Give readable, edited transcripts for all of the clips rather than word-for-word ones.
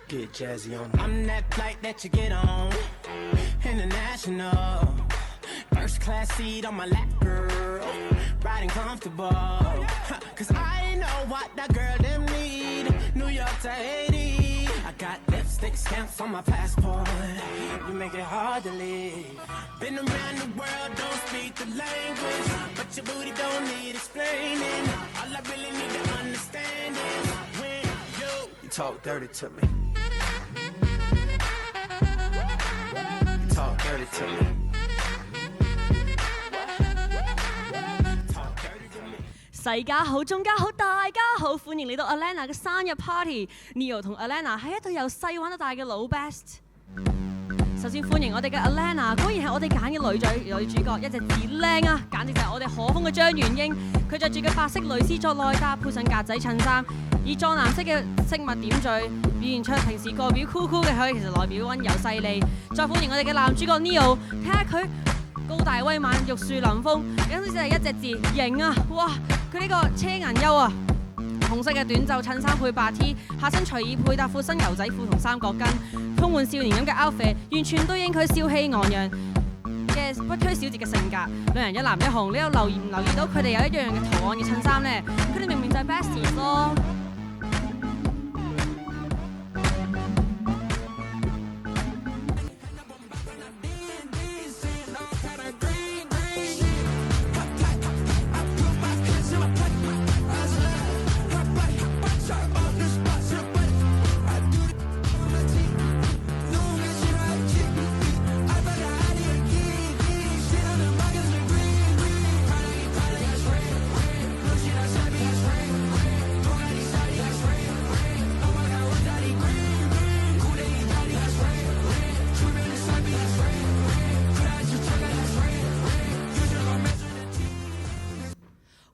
Get jazzy on. I'm that flight that you get on. International. First class seat on my lap, girl. Riding comfortable. Cause I know what that girl them need. New York to Haiti. I got lipstick stamps on my passport. You make it hard to leave. Been around the world, don't speak the language. But your booty don't need explaining. All I really need to understand is when you talk dirty to me. You talk dirty to me.細家好、中家好、大家好，歡迎嚟到 Alana 嘅生日 party。Neo 同 Alana 係一對由細玩到大嘅老 best。首先歡迎我哋嘅 Alana， 果然係我哋揀嘅女主角，一隻字靚啊，簡直就係我哋可風嘅張元英。佢着住嘅白色蕾絲作內搭，配上格仔襯衫，以藏藍色嘅飾物點綴，表現出平時外表酷酷嘅佢，其實內表溫柔細膩。再歡迎我哋嘅男主角 Neo， 睇下佢高大威猛、玉樹臨風，簡直就係一隻字型啊！哇！佢呢個車銀優啊，紅色嘅短袖襯衫配白 T， 下身隨意配搭闊身牛仔褲同三角巾，充滿少年咁嘅 outfit， 完全對應佢笑氣昂揚嘅不拘小節嘅性格。兩人一藍一紅，你有留意到佢哋有一樣嘅圖案嘅襯衫呢？佢哋明明就係 besties 咯。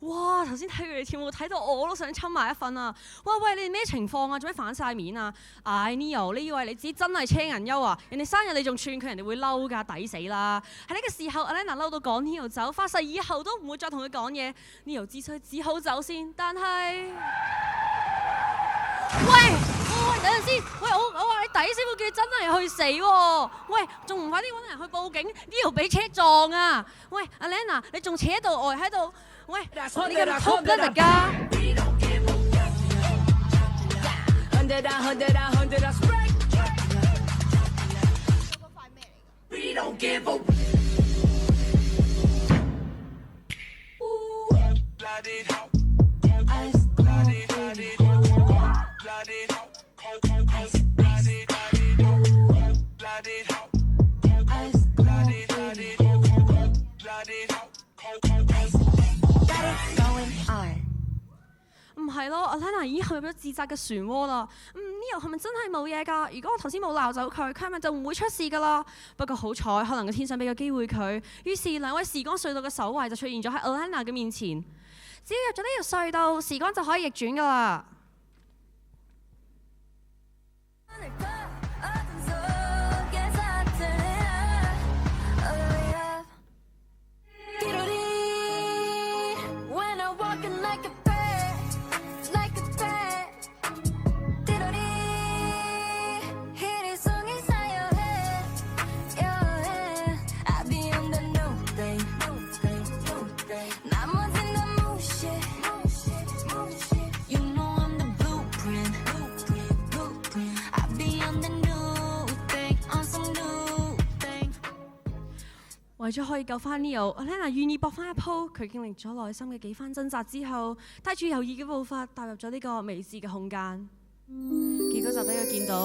哇！頭先睇佢哋跳舞，睇到我都想親埋一份啊！哇喂，你哋咩情況啊？做咩反晒面啊？唉 Neo， 你以為你自己真係車銀優啊？人哋生日你仲串佢，人哋會嬲㗎，抵死啦！喺呢個時候 ，Alana 嬲到趕 Neo 走，發誓以後都唔會再同佢講嘢。Neo 知趣只好走先，但係喂，等陣先，喂我話你抵死，我叫你真係去死喎！喂，仲唔快啲揾人去報警 ？Neo 俾車撞啊！喂 ，Alana， 你仲扯喺度呆喺度？喂，你咁 top 得嚟㗎？唔係咯 ，Alana 已經陷入咗自責嘅漩渦啦。Neo 係咪真係冇嘢㗎？如果我頭先冇鬧走佢，佢係咪就唔會出事㗎啦？不過好彩，可能個天想俾個機會佢。於是兩位時光隧道嘅守衛就出現咗喺 Alana 嘅面前。只要入咗呢條隧道，時光就可以逆轉㗎啦。為咗可以救翻 Neo，Alana 願意搏翻一鋪。佢經歷咗內心嘅幾番掙扎之後，帶住猶豫嘅步伐踏入咗呢個未知嘅空間。結果就俾佢見到。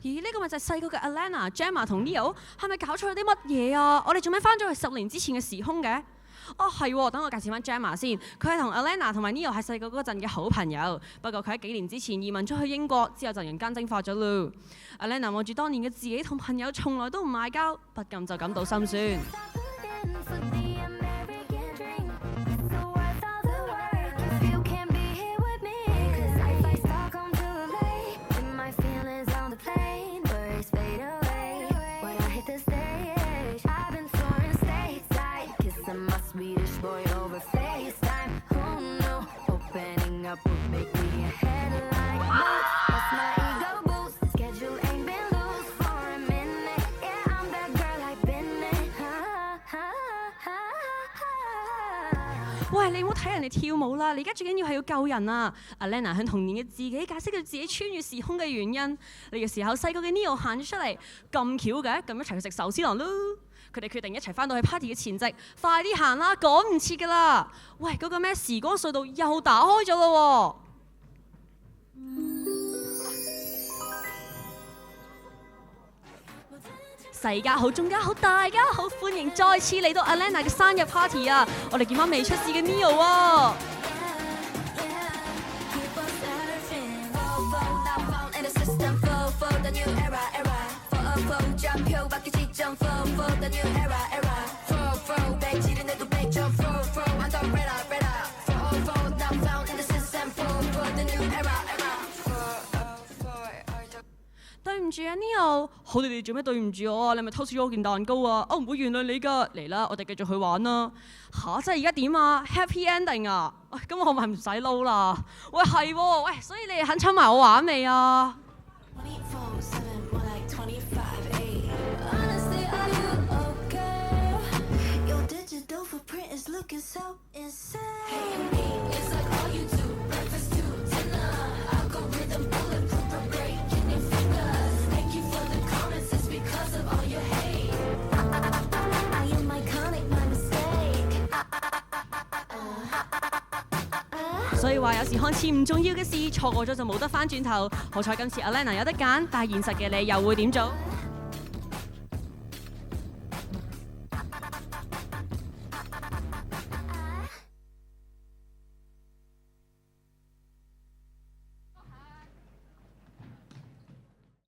咦？呢個咪就係細個嘅 Alana、Gemma 同 Neo， 係咪搞錯咗啲乜嘢啊？我哋做咩翻咗去10年之前嘅時空嘅？哦係喎，等我介紹翻 Gemma 先，佢係同 Alana 同埋 Neo 係細個嗰陣嘅好朋友，不過佢喺幾年之前移民出去英國，之後就人間蒸發咗咯。Alana 望住當年嘅自己同朋友從來都唔嗌交，不禁就感到心酸。喂，你唔好睇人哋跳舞啦！你而家最緊要係要救人啊！Alana 向童年嘅自己解釋佢自己穿越時空嘅原因。呢個時候，細個嘅 Neo 行咗出嚟，咁巧嘅，咁一齊去食壽司郎咯！佢哋決定一齊翻到去 party 嘅前夕，快啲行啦，趕唔切㗎啦！喂，嗰個咩時光隧道又打開咗咯喎！世家好，眾家好，大家好，歡迎再次嚟到 Alana 嘅生日 party 啊！我哋見翻未出事嘅 Neo 喎。對唔住啊 Neo， 好，你哋做咩對唔住我啊？你係咪偷食咗我件蛋糕啊？我唔會原諒你㗎。嚟啦，我哋繼續去玩啦。吓，即係而家點啊 ？Happy ending 啊？咁我咪唔使撈啦。喂，係喎，喂，所以你哋肯親埋我玩未啊？所以話有時看似唔重要嘅事，錯過咗就冇得翻轉頭。好彩今次 Alana 有得揀，但係現實嘅你又會點做？